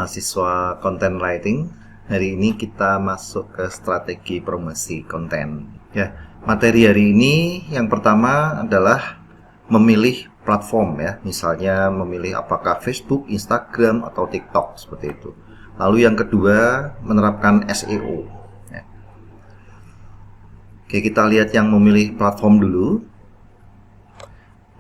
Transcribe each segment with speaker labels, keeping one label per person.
Speaker 1: mahasiswa content writing. Hari ini kita masuk ke strategi promosi konten. Ya, materi hari ini yang pertama adalah memilih platform ya. Misalnya memilih apakah Facebook, Instagram atau TikTok seperti itu. Lalu yang kedua menerapkan SEO. Ya. Oke, kita lihat yang memilih platform dulu.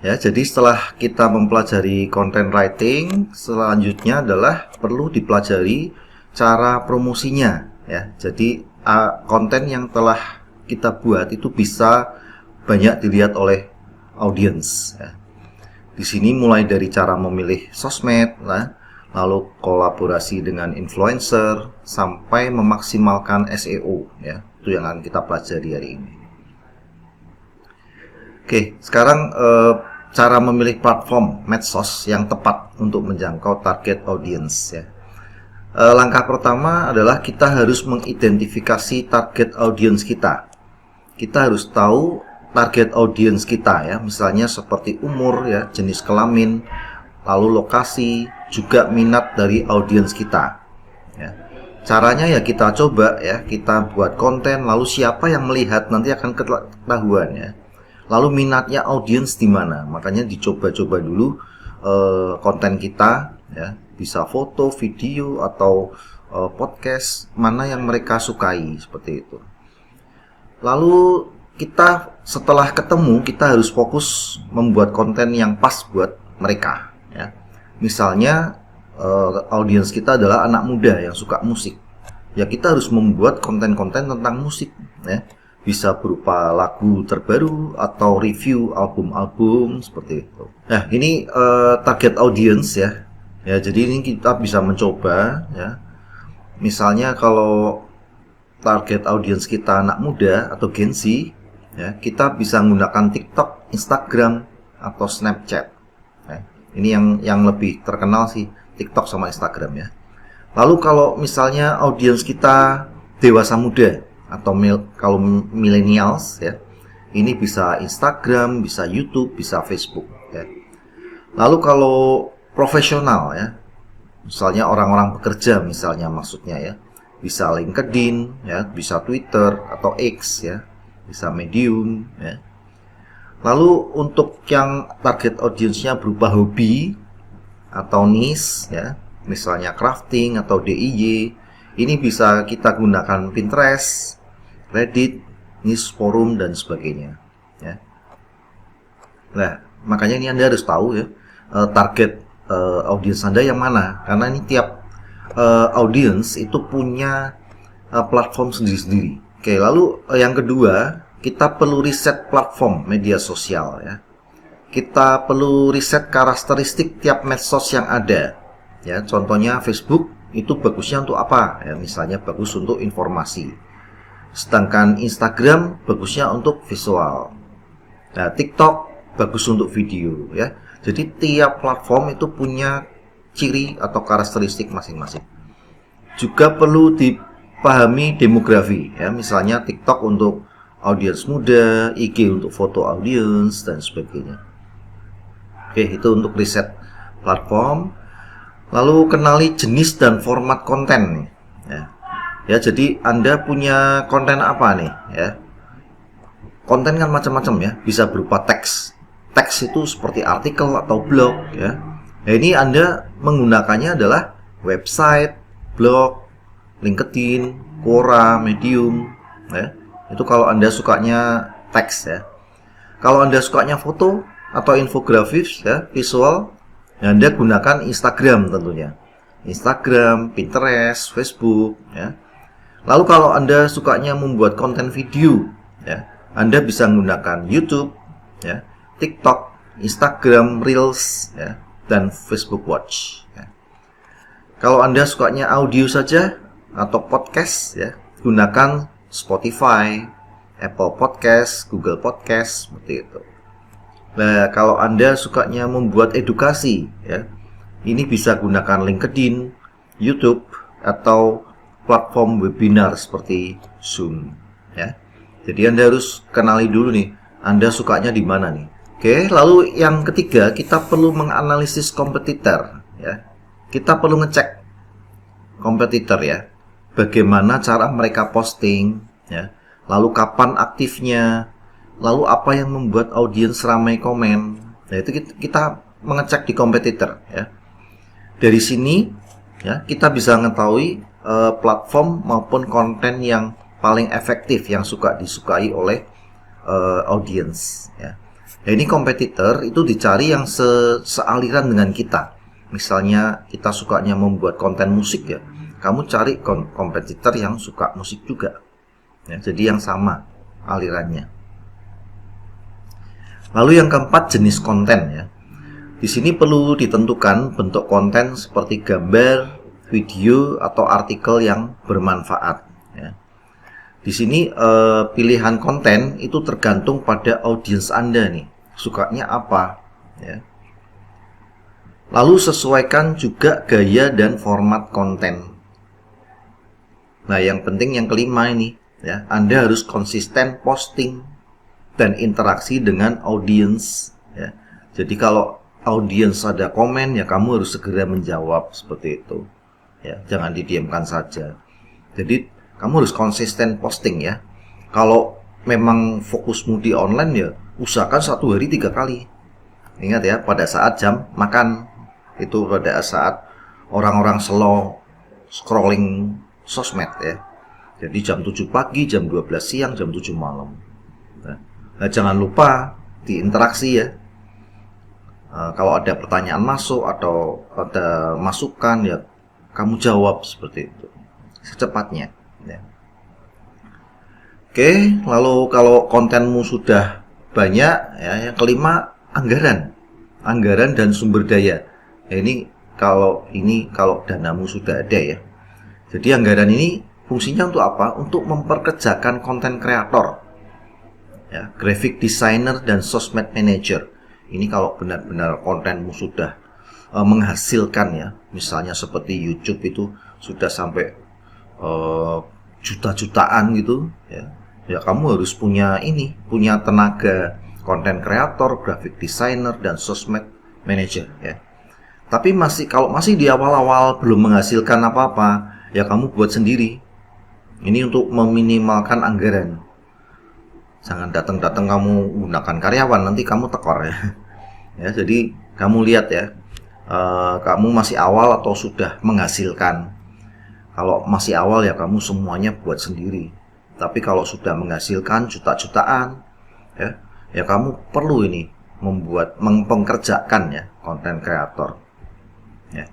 Speaker 1: Ya, jadi setelah kita mempelajari content writing, selanjutnya adalah perlu dipelajari cara promosinya. Ya, jadi konten yang telah kita buat itu bisa banyak dilihat oleh audiens. Ya. Di sini mulai dari cara memilih sosmed, lalu kolaborasi dengan influencer, sampai memaksimalkan SEO. Ya, itu yang akan kita pelajari hari ini. Oke, sekarang cara memilih platform medsos yang tepat untuk menjangkau target audience ya. Langkah pertama adalah kita harus mengidentifikasi target audience kita. Kita harus tahu target audience kita ya, misalnya seperti umur ya, jenis kelamin, lalu lokasi, juga minat dari audience kita. Ya. Caranya ya kita coba ya, kita buat konten, lalu siapa yang melihat nanti akan ketahuan ya. Lalu minatnya audiens di mana? Makanya dicoba-coba dulu konten kita, ya, bisa foto, video atau podcast mana yang mereka sukai seperti itu. Lalu kita setelah ketemu kita harus fokus membuat konten yang pas buat mereka. Ya. Misalnya audiens kita adalah anak muda yang suka musik, ya kita harus membuat konten-konten tentang musik. Ya. Bisa berupa lagu terbaru atau review album-album seperti itu. Nah, ini target audience ya. Ya, jadi ini kita bisa mencoba ya. Misalnya kalau target audience kita anak muda atau Gen Z, ya, kita bisa menggunakan TikTok, Instagram atau Snapchat. Ya, ini yang lebih terkenal sih TikTok sama Instagram ya. Lalu kalau misalnya audience kita dewasa muda atau kalau millennials ya, ini bisa Instagram, bisa YouTube, bisa Facebook ya. Lalu kalau profesional ya, misalnya orang-orang bekerja misalnya maksudnya ya, bisa LinkedIn ya, bisa Twitter atau X ya, bisa Medium ya. Lalu untuk yang target audiensnya berupa hobi atau niche ya, misalnya crafting atau DIY, ini bisa kita gunakan Pinterest, Reddit, niche forum dan sebagainya. Ya. Nah, makanya ini Anda harus tahu ya target audiens Anda yang mana, karena ini tiap audiens itu punya platform sendiri-sendiri. Oke, lalu yang kedua kita perlu riset platform media sosial ya. Kita perlu riset karakteristik tiap medsos yang ada. Ya, contohnya Facebook itu bagusnya untuk apa? Ya, misalnya bagus untuk informasi. Sedangkan Instagram bagusnya untuk visual. Nah, TikTok bagus untuk video ya. Jadi tiap platform itu punya ciri atau karakteristik masing-masing. Juga perlu dipahami demografi ya. Misalnya TikTok untuk audiens muda, IG untuk foto audiens dan sebagainya. Oke, itu untuk riset platform. Lalu kenali jenis dan format konten nih. Ya. Ya, jadi Anda punya konten apa nih ya? Konten kan macam-macam ya, bisa berupa teks. Teks itu seperti artikel atau blog ya. Nah, ini Anda menggunakannya adalah website, blog, LinkedIn, Quora, Medium ya. Itu kalau Anda sukanya teks ya. Kalau Anda sukanya foto atau infografis ya, visual, ya Anda gunakan Instagram tentunya. Instagram, Pinterest, Facebook ya. Lalu kalau Anda sukanya membuat konten video ya, Anda bisa menggunakan YouTube ya, TikTok, Instagram Reels ya, dan Facebook Watch ya. Kalau Anda sukanya audio saja atau podcast ya, gunakan Spotify, Apple Podcast, Google Podcast seperti itu. Nah, kalau Anda sukanya membuat edukasi ya, ini bisa gunakan LinkedIn, YouTube atau platform webinar seperti Zoom ya. Jadi Anda harus kenali dulu nih, Anda sukanya di mana nih. Oke, lalu yang ketiga kita perlu menganalisis kompetitor ya. Kita perlu ngecek kompetitor ya. Bagaimana cara mereka posting ya. Lalu kapan aktifnya, lalu apa yang membuat audiens ramai komen. Nah, itu kita mengecek di kompetitor ya. Dari sini ya kita bisa mengetahui platform maupun konten yang paling efektif yang disukai oleh audiens ya. Nah, ini kompetitor itu dicari yang sealiran dengan kita. Misalnya kita sukanya membuat konten musik ya, kamu cari kompetitor yang suka musik juga ya, jadi yang sama alirannya. Lalu yang keempat, jenis konten ya. Di sini perlu ditentukan bentuk konten seperti gambar, video, atau artikel yang bermanfaat ya. Di sini pilihan konten itu tergantung pada audiens Anda nih, sukanya apa ya. Lalu sesuaikan juga gaya dan format konten. Nah, yang penting yang kelima ini ya, Anda harus konsisten posting dan interaksi dengan audiens ya. Jadi kalau audiens ada komen ya kamu harus segera menjawab seperti itu ya, jangan didiamkan saja. Jadi kamu harus konsisten posting ya. Kalau memang fokusmu di online ya usahakan 1 hari 3 kali. Ingat ya, pada saat jam makan, itu pada saat orang-orang slow scrolling sosmed ya. Jadi jam 7 pagi, jam 12 siang, jam 7 malam. Nah, jangan lupa diinteraksi ya. Kalau ada pertanyaan masuk atau ada masukan ya kamu jawab seperti itu secepatnya ya. Oke, lalu kalau kontenmu sudah banyak ya, yang kelima anggaran dan sumber daya. Ya, ini kalau danamu sudah ada ya. Jadi anggaran ini fungsinya untuk apa? Untuk memperkerjakan konten kreator ya, graphic designer dan sosmed manager. Ini kalau benar-benar kontenmu sudah menghasilkan ya, misalnya seperti YouTube itu sudah sampai juta-jutaan gitu ya. Ya kamu harus punya tenaga konten kreator, graphic designer dan sosmed manager ya. Tapi kalau masih di awal-awal belum menghasilkan apa-apa, ya kamu buat sendiri. Ini untuk meminimalkan anggaran. Jangan datang-datang kamu gunakan karyawan, nanti kamu tekor ya. Ya, jadi kamu lihat ya, kamu masih awal atau sudah menghasilkan. Kalau masih awal ya kamu semuanya buat sendiri. Tapi kalau sudah menghasilkan juta-jutaan, ya kamu perlu ini mempekerjakan ya konten kreator. Ya.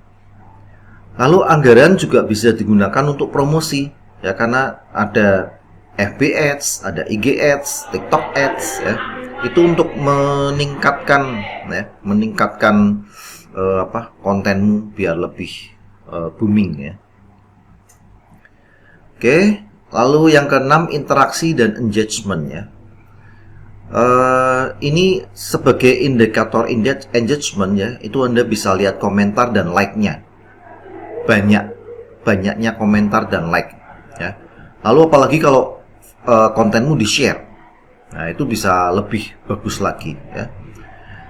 Speaker 1: Lalu anggaran juga bisa digunakan untuk promosi ya, karena ada FB Ads, ada IG Ads, TikTok Ads ya. Itu untuk meningkatkan kontenmu biar lebih booming ya. Oke, lalu yang keenam, interaksi dan engagement ya. Ini sebagai indikator engagement ya, itu Anda bisa lihat komentar dan like-nya. Banyaknya komentar dan like ya. Lalu apalagi kalau kontenmu di-share. Nah, itu bisa lebih bagus lagi ya.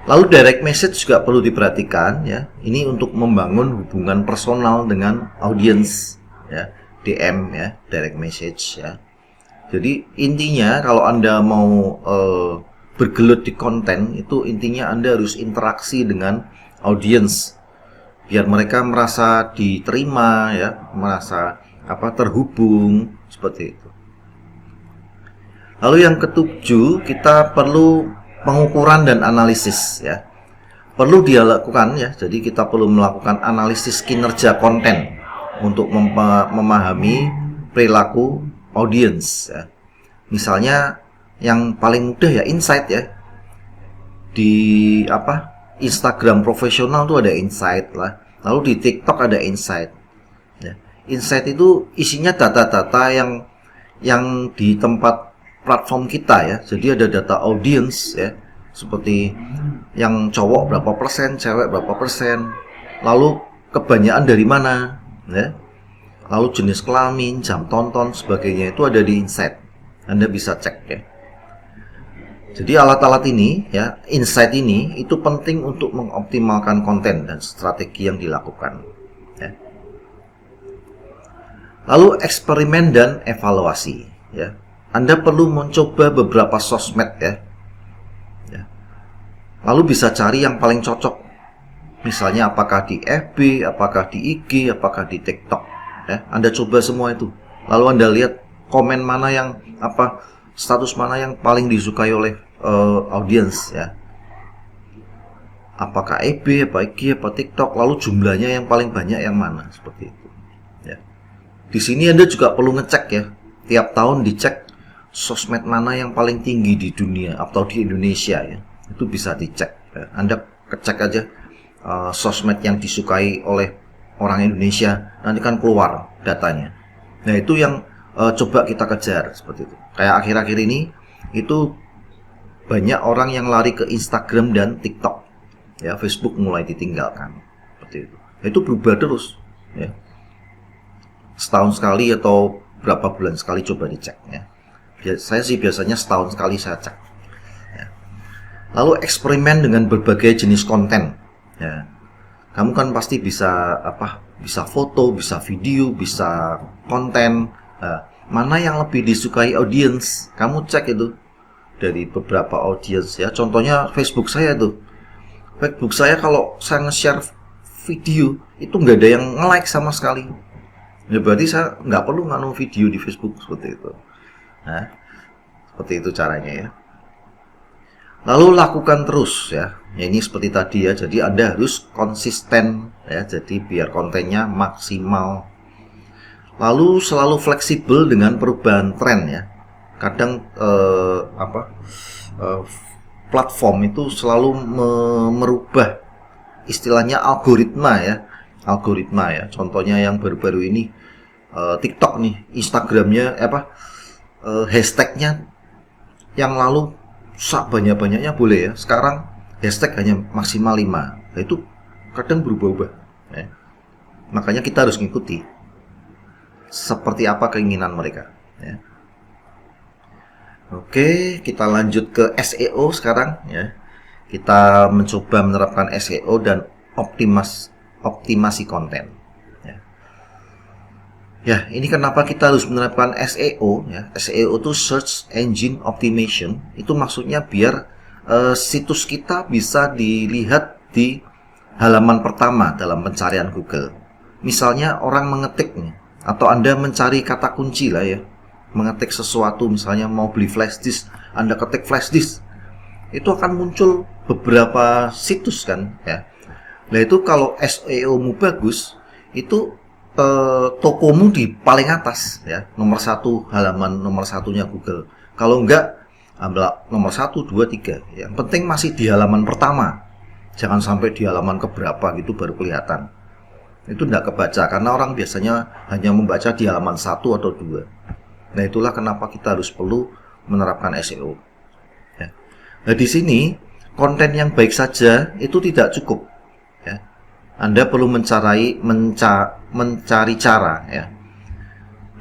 Speaker 1: Lalu direct message juga perlu diperhatikan ya. Ini untuk membangun hubungan personal dengan audiens ya. DM ya, direct message ya. Jadi intinya kalau Anda mau bergelut di konten, itu intinya Anda harus interaksi dengan audiens biar mereka merasa diterima ya, merasa terhubung seperti itu. Lalu yang ketujuh, kita perlu pengukuran dan analisis ya. Perlu dilakukan ya. Jadi kita perlu melakukan analisis kinerja konten untuk memahami perilaku audiens ya. Misalnya yang paling mudah ya insight ya. Di Instagram profesional tuh ada insight lah. Lalu di TikTok ada insight. Ya. Insight itu isinya data-data yang di tempat platform kita ya. Jadi ada data audiens ya. Seperti yang cowok berapa persen, cewek berapa persen. Lalu kebanyakan dari mana ya. Lalu jenis kelamin, jam tonton, sebagainya itu ada di insight. Anda bisa cek ya. Jadi alat-alat ini ya, insight ini itu penting untuk mengoptimalkan konten dan strategi yang dilakukan ya. Lalu eksperimen dan evaluasi, ya. Anda perlu mencoba beberapa sosmed, ya. Lalu bisa cari yang paling cocok. Misalnya apakah di FB, apakah di IG, apakah di TikTok, ya. Anda coba semua itu. Lalu Anda lihat komen mana yang status mana yang paling disukai oleh audiens, ya. Apakah FB, apa IG, apa TikTok, lalu jumlahnya yang paling banyak yang mana, seperti itu. Ya. Di sini Anda juga perlu ngecek, ya. Tiap tahun dicek sosmed mana yang paling tinggi di dunia atau di Indonesia, ya. Itu bisa dicek, ya. Anda cek aja sosmed yang disukai oleh orang Indonesia, nanti kan keluar datanya. Nah, itu yang coba kita kejar, seperti itu. Kayak akhir-akhir ini itu banyak orang yang lari ke Instagram dan TikTok, ya. Facebook mulai ditinggalkan, seperti itu. Itu berubah terus, ya. Setahun sekali atau berapa bulan sekali coba dicek, ya. Saya sih biasanya setahun sekali saya cek, ya. Lalu eksperimen dengan berbagai jenis konten, ya. Kamu kan pasti bisa bisa foto, bisa video, bisa konten. Mana yang lebih disukai audiens? Kamu cek itu dari beberapa audiens, ya. Contohnya Facebook saya tuh. Facebook saya kalau saya nge-share video itu nggak ada yang nge-like sama sekali. Ya berarti saya nggak perlu nganu video di Facebook, seperti itu. Nah, seperti itu caranya, ya. Lalu lakukan terus, ya. Ini seperti tadi, ya. Jadi Anda harus konsisten, ya. Jadi biar kontennya maksimal. Lalu selalu fleksibel dengan perubahan tren, ya. Kadang platform itu selalu merubah istilahnya algoritma, ya. Algoritma, ya. Contohnya yang baru-baru ini TikTok nih, Instagramnya hashtagnya yang lalu banyak-banyaknya boleh, ya. Sekarang hashtag hanya maksimal 5. Nah, itu kadang berubah-ubah, ya. Makanya kita harus ngikuti seperti apa keinginan mereka, ya. Oke, kita lanjut ke SEO sekarang, ya. Kita mencoba menerapkan SEO dan optimasi konten. Ya, ini kenapa kita harus menerapkan SEO, ya. SEO itu Search Engine Optimization. Itu maksudnya biar situs kita bisa dilihat di halaman pertama dalam pencarian Google. Misalnya orang mengetik nih, atau Anda mencari kata kunci lah, ya. Mengetik sesuatu, misalnya mau beli flash disk, Anda ketik flash disk. Itu akan muncul beberapa situs kan, ya. Nah, itu kalau SEO-mu bagus, itu tokomu di paling atas, ya, nomor 1 halaman nomor satunya Google. Kalau enggak, ambil nomor 1, 2, 3. Yang penting masih di halaman pertama. Jangan sampai di halaman keberapa gitu baru kelihatan. Itu enggak kebaca karena orang biasanya hanya membaca di halaman 1 atau 2. Nah, itulah kenapa kita harus perlu menerapkan SEO. Ya. Nah, di sini konten yang baik saja itu tidak cukup. Anda perlu mencari cara, ya,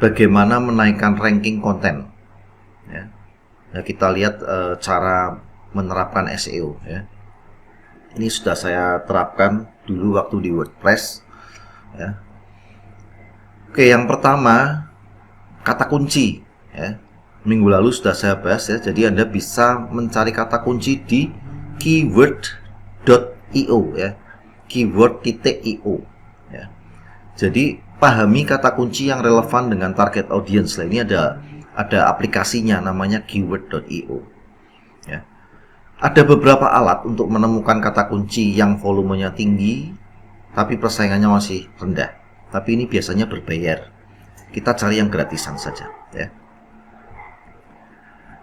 Speaker 1: bagaimana menaikkan ranking konten, ya. Nah, kita lihat cara menerapkan SEO, ya. Ini sudah saya terapkan dulu waktu di WordPress, ya. Oke, yang pertama kata kunci, ya. Minggu lalu sudah saya bahas, ya. Jadi Anda bisa mencari kata kunci di keyword.io, ya. Keyword.io, ya. Jadi pahami kata kunci yang relevan dengan target audience. Nah, ini ada aplikasinya namanya keyword.io, ya. Ada beberapa alat untuk menemukan kata kunci yang volumenya tinggi tapi persaingannya masih rendah. Tapi ini biasanya berbayar. Kita cari yang gratisan saja, ya.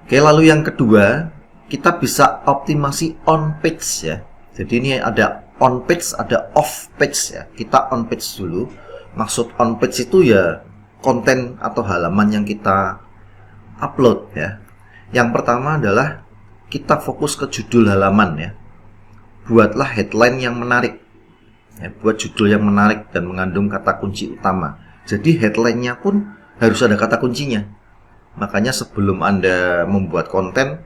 Speaker 1: Oke, lalu yang kedua, kita bisa optimasi on page, ya. Jadi ini ada on page, ada off page, ya. Kita on page dulu. Maksud on page itu ya konten atau halaman yang kita upload, ya. Yang pertama adalah kita fokus ke judul halaman, ya. Buatlah headline yang menarik, ya. Buat judul yang menarik dan mengandung kata kunci utama. Jadi headline-nya pun harus ada kata kuncinya. Makanya sebelum Anda membuat konten,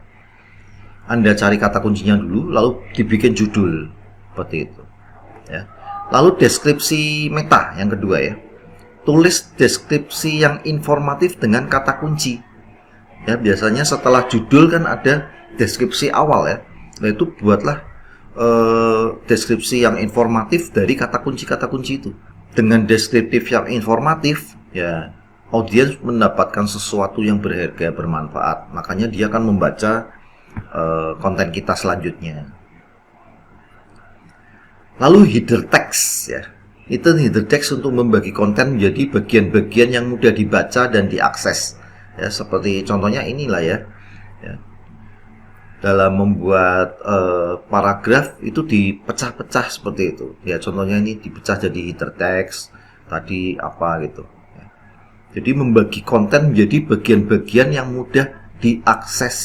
Speaker 1: Anda cari kata kuncinya dulu, lalu dibikin judul seperti itu, ya. Lalu deskripsi meta yang kedua, ya. tulis deskripsi yang informatif dengan kata kunci. Ya, biasanya setelah judul kan ada deskripsi awal ya. Nah, itu buatlah deskripsi yang informatif dari kata kunci itu. Dengan deskriptif yang informatif, ya audiens mendapatkan sesuatu yang berharga, bermanfaat. Makanya dia akan membaca konten kita selanjutnya. Lalu header text ya. Itu header text untuk membagi konten menjadi bagian-bagian yang mudah dibaca dan diakses. Ya, seperti contohnya inilah ya. Dalam membuat paragraf itu dipecah-pecah seperti itu. Ya, contohnya ini dipecah jadi header text, tadi apa gitu. Ya. Jadi membagi konten menjadi bagian-bagian yang mudah diakses.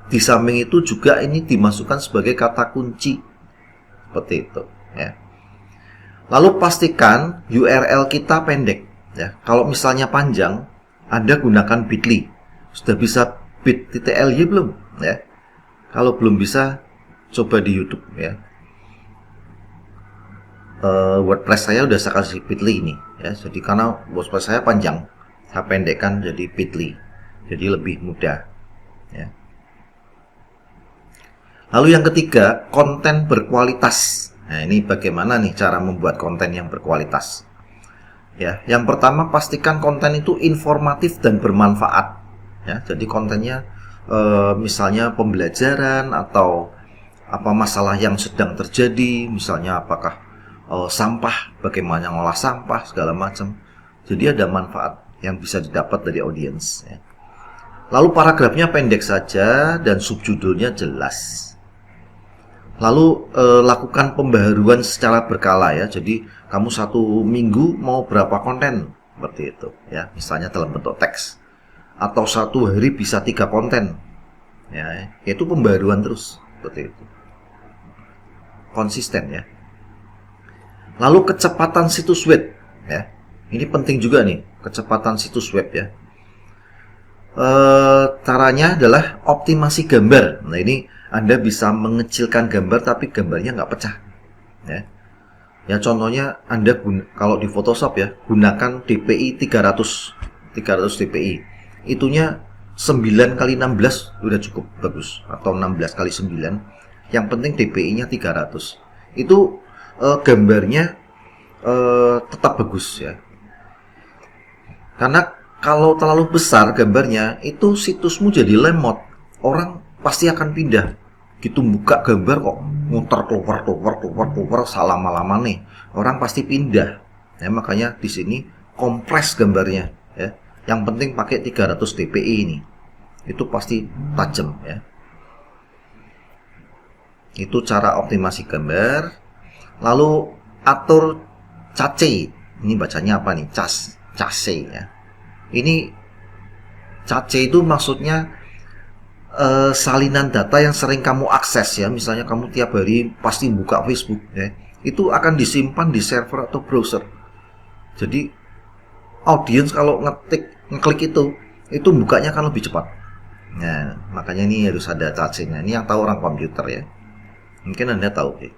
Speaker 1: Di samping itu juga ini dimasukkan sebagai kata kunci. Seperti itu, ya. Lalu pastikan URL kita pendek, ya. Kalau misalnya panjang, Anda gunakan bit.ly. Sudah bisa bit.ly belum, ya? Kalau belum bisa, coba di YouTube, ya. WordPress saya udah saya kasih bit.ly ini, ya. Jadi karena WordPress saya panjang, saya pendekkan jadi bit.ly, jadi lebih mudah, ya. Lalu yang ketiga, konten berkualitas. Nah, ini bagaimana nih cara membuat konten yang berkualitas? Ya, yang pertama pastikan konten itu informatif dan bermanfaat. Ya, jadi kontennya misalnya pembelajaran atau apa masalah yang sedang terjadi, misalnya apakah sampah, bagaimana ngolah sampah segala macam. Jadi ada manfaat yang bisa didapat dari audiens. Ya. Lalu paragrafnya pendek saja dan subjudulnya jelas. Lalu lakukan pembaharuan secara berkala ya. Jadi kamu 1 minggu mau berapa konten seperti itu ya. Misalnya dalam bentuk teks. Atau 1 hari bisa 3 konten. Ya, yaitu pembaharuan terus seperti itu. Konsisten ya. Lalu kecepatan situs web ya. Ini penting juga nih, kecepatan situs web ya. Caranya adalah optimasi gambar. Nah, ini Anda bisa mengecilkan gambar tapi gambarnya nggak pecah ya. Ya contohnya Anda kalau di Photoshop ya gunakan DPI 300 DPI. Itunya 9x16 udah cukup bagus, atau 16x9. Yang penting DPI-nya 300. Itu gambarnya tetap bagus ya. Karena kalau terlalu besar gambarnya, itu situsmu jadi lemot. Orang pasti akan pindah. Gitu buka gambar kok muter keluar selama-lama nih. Orang pasti pindah. Ya, makanya di sini kompres gambarnya ya. Yang penting pakai 300 dpi ini. Itu pasti tajam ya. Itu cara optimasi gambar. Lalu atur cache. Ini bacanya apa nih? Cache ya. Ini cache itu maksudnya salinan data yang sering kamu akses ya. Misalnya kamu tiap hari pasti buka Facebook ya. Itu akan disimpan di server atau browser. Jadi audiens kalau ngeklik itu bukanya akan lebih cepat. Nah, makanya ini harus ada cache-nya. Ini yang tahu orang komputer ya. Mungkin Anda tahu ya.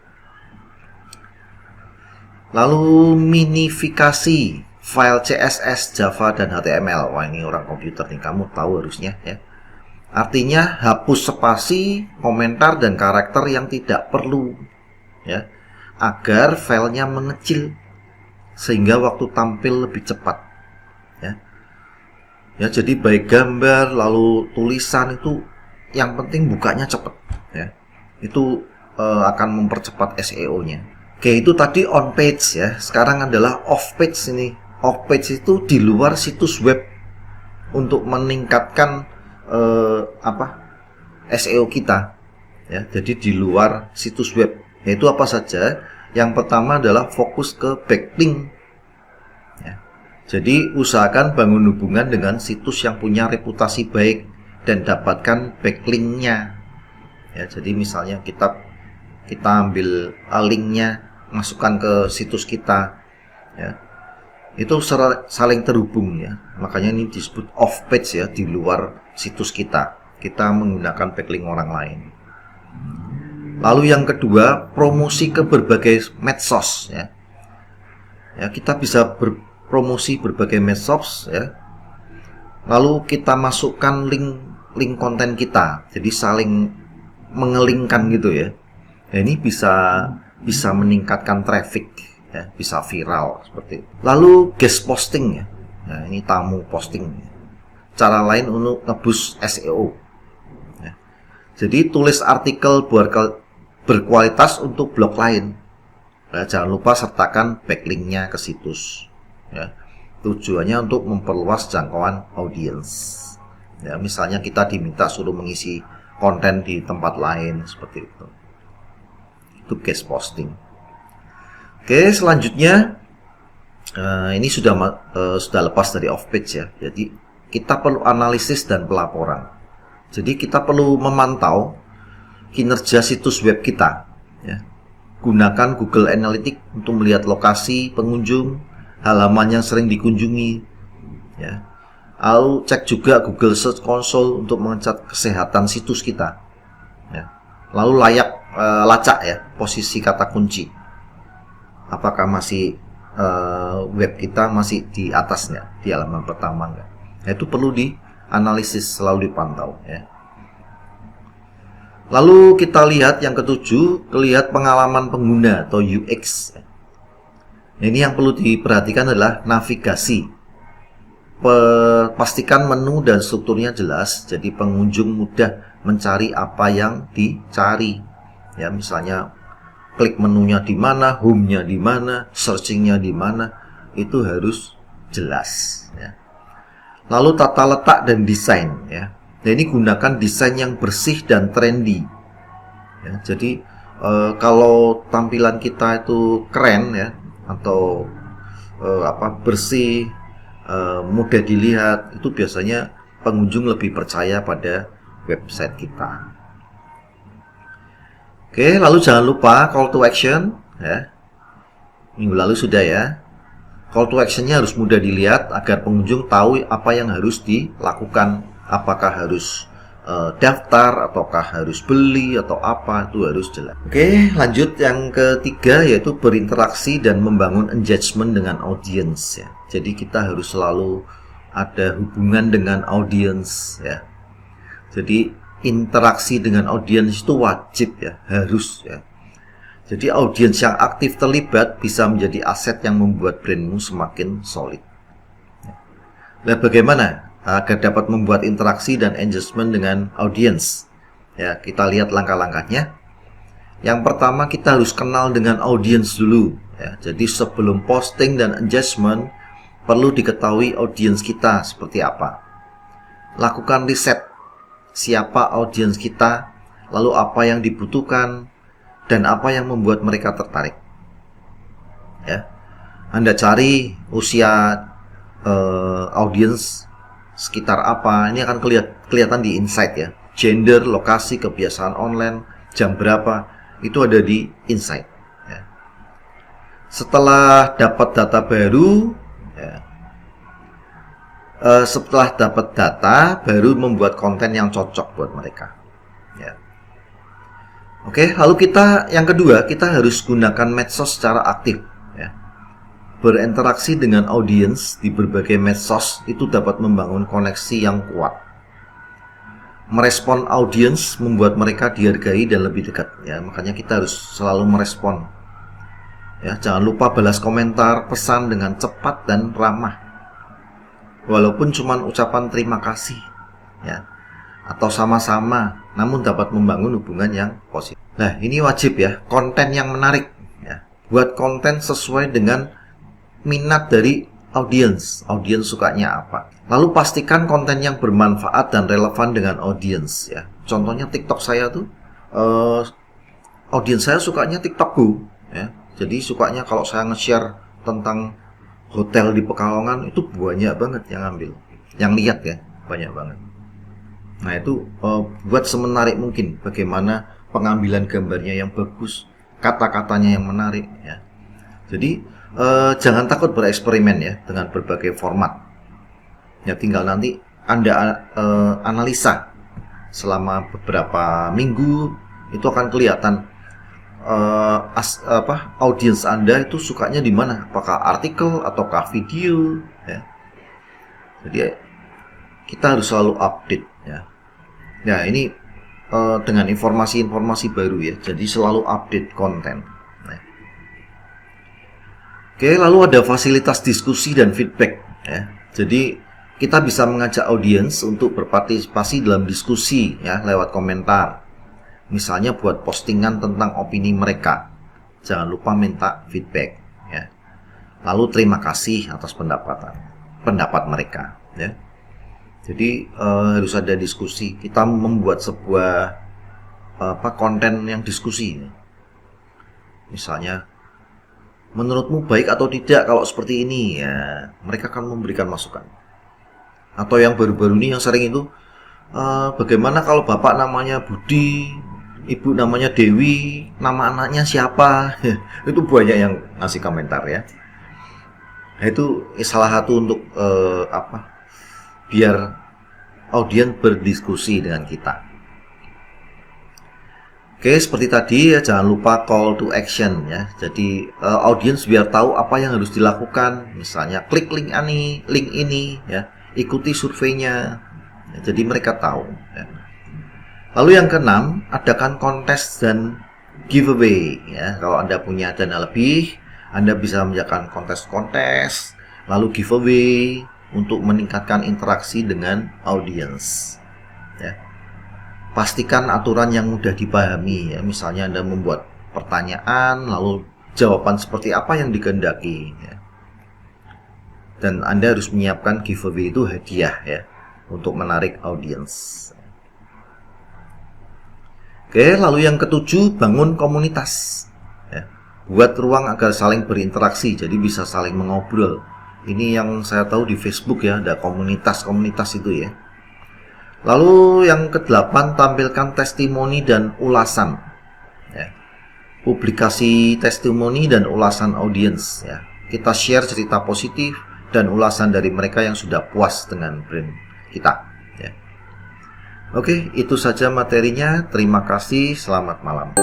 Speaker 1: Lalu minifikasi file CSS, Java, dan HTML. Wah, ini orang komputer nih, kamu tahu harusnya ya. Artinya hapus spasi, komentar, dan karakter yang tidak perlu ya, agar filenya mengecil sehingga waktu tampil lebih cepat ya. Ya, jadi baik gambar lalu tulisan itu yang penting bukanya cepat ya. Itu akan mempercepat SEO-nya. Oke, itu tadi on page ya. Sekarang adalah off page ini. Off page itu di luar situs web untuk meningkatkan SEO kita ya. Jadi di luar situs web. Yaitu apa saja? Yang pertama adalah fokus ke backlink ya. Jadi usahakan bangun hubungan dengan situs yang punya reputasi baik dan dapatkan backlinknya ya. Jadi misalnya kita ambil linknya, masukkan ke situs kita ya. Itu saling terhubung ya. Makanya ini disebut off page ya, di luar situs kita. Kita menggunakan backlink orang lain. Lalu yang kedua, promosi ke berbagai medsos ya. Ya, kita bisa berpromosi berbagai medsos ya. Lalu kita masukkan link konten kita. Jadi saling mengelingkan gitu ya. Nah, ini bisa meningkatkan traffic ya, bisa viral seperti itu. Lalu guest posting ya. Nah, ini tamu posting. Cara lain untuk ngeboost SEO. Ya. Jadi tulis artikel berkualitas untuk blog lain. Nah, jangan lupa sertakan backlinknya ke situs. Ya. Tujuannya untuk memperluas jangkauan audiens. Ya, misalnya kita diminta suruh mengisi konten di tempat lain seperti itu. Itu guest posting. Oke, selanjutnya ini sudah lepas dari off page ya. Jadi kita perlu analisis dan pelaporan. Jadi kita perlu memantau kinerja situs web kita. Ya. Gunakan Google Analytics untuk melihat lokasi pengunjung, halaman yang sering dikunjungi. Ya. Lalu cek juga Google Search Console untuk mengecek kesehatan situs kita. Ya. Lalu lacak ya posisi kata kunci. Apakah masih web kita masih di atasnya, di halaman pertama enggak? Nah, itu perlu dianalisis, selalu dipantau ya. Lalu kita lihat yang ketujuh, lihat pengalaman pengguna atau UX. Nah, ini yang perlu diperhatikan adalah navigasi. Pastikan menu dan strukturnya jelas, jadi pengunjung mudah mencari apa yang dicari. Ya, misalnya klik menunya di mana, home-nya di mana, searching-nya di mana, itu harus jelas. Ya. Lalu tata letak dan desain. Ya. Nah, ini gunakan desain yang bersih dan trendy. Ya, jadi kalau tampilan kita itu keren ya, atau bersih, mudah dilihat, itu biasanya pengunjung lebih percaya pada website kita. Oke, lalu jangan lupa call to action ya. Minggu lalu sudah ya. Call to actionnya harus mudah dilihat agar pengunjung tahu apa yang harus dilakukan. Apakah harus daftar, ataukah harus beli, atau apa, itu harus jelas. Oke, lanjut yang ketiga yaitu berinteraksi dan membangun engagement dengan audience ya. Jadi kita harus selalu ada hubungan dengan audience ya. Jadi interaksi dengan audiens itu wajib ya, harus ya. Jadi audiens yang aktif terlibat bisa menjadi aset yang membuat brandmu semakin solid. Nah, bagaimana agar dapat membuat interaksi dan engagement dengan audiens? Ya, kita lihat langkah-langkahnya. Yang pertama, kita harus kenal dengan audiens dulu. Ya, jadi sebelum posting dan engagement perlu diketahui audiens kita seperti apa. Lakukan riset. Siapa audiens kita, lalu apa yang dibutuhkan, dan apa yang membuat mereka tertarik. Ya, Anda cari usia audiens sekitar apa, ini akan kelihatan di insight ya. Gender, lokasi, kebiasaan online, jam berapa, itu ada di insight. Ya. Setelah dapat data baru, ya, setelah dapat data, baru membuat konten yang cocok buat mereka. Ya. Oke, lalu yang kedua, kita harus gunakan medsos secara aktif. Ya. Berinteraksi dengan audiens di berbagai medsos itu dapat membangun koneksi yang kuat. Merespon audiens membuat mereka dihargai dan lebih dekat. Ya, makanya kita harus selalu merespon. Ya, jangan lupa balas komentar, pesan dengan cepat dan ramah. Walaupun cuma ucapan terima kasih ya, atau sama-sama, namun dapat membangun hubungan yang positif. Nah, ini wajib ya, konten yang menarik ya. Buat konten sesuai dengan minat dari audiens sukanya apa. Lalu pastikan konten yang bermanfaat dan relevan dengan audiens ya. Contohnya TikTok saya tuh, audiens saya sukanya TikTokku ya. Jadi sukanya kalau saya nge-share tentang hotel di Pekalongan, itu banyak banget yang ambil, yang lihat ya, banyak banget. Nah, itu buat semenarik mungkin, bagaimana pengambilan gambarnya yang bagus, kata-katanya yang menarik ya. Jadi jangan takut bereksperimen ya dengan berbagai format. Ya, tinggal nanti Anda analisa selama beberapa minggu, itu akan kelihatan audiens Anda itu sukanya di mana? Apakah artikel ataukah video? Ya. Jadi kita harus selalu update ya. Nah ini dengan informasi-informasi baru ya. Jadi selalu update konten. Nah. Oke, lalu ada fasilitas diskusi dan feedback ya. Jadi kita bisa mengajak audiens untuk berpartisipasi dalam diskusi ya lewat komentar. Misalnya buat postingan tentang opini mereka. Jangan lupa minta feedback ya. Lalu terima kasih atas pendapat mereka ya. Jadi harus ada diskusi. Kita membuat sebuah konten yang diskusi. Misalnya, menurutmu baik atau tidak kalau seperti ini ya. Mereka akan memberikan masukan. Atau yang baru-baru ini yang sering itu, bagaimana kalau bapak namanya Budi, ibu namanya Dewi, nama anaknya siapa? Itu banyak yang ngasih komentar ya. Nah, itu salah satu untuk biar audiens berdiskusi dengan kita. Oke, seperti tadi ya, jangan lupa call to action ya. Jadi audiens biar tahu apa yang harus dilakukan. Misalnya klik link ini ya, ikuti surveinya. Ya, jadi mereka tahu. Ya. Lalu yang keenam, adakan kontes dan giveaway ya. Kalau Anda punya dana lebih, Anda bisa menjalankan kontes-kontes, lalu giveaway untuk meningkatkan interaksi dengan audiens. Ya. Pastikan aturan yang mudah dipahami ya. Misalnya Anda membuat pertanyaan, lalu jawaban seperti apa yang dikehendaki. Ya. Dan Anda harus menyiapkan giveaway itu hadiah ya, untuk menarik audiens. Oke, lalu yang ketujuh, bangun komunitas. Ya. Buat ruang agar saling berinteraksi, jadi bisa saling mengobrol. Ini yang saya tahu di Facebook ya, ada komunitas-komunitas itu ya. Lalu yang ke-8, tampilkan testimoni dan ulasan. Ya. Publikasi testimoni dan ulasan audiens. Ya. Kita share cerita positif dan ulasan dari mereka yang sudah puas dengan brand kita. Ya. Oke, itu saja materinya. Terima kasih, selamat malam.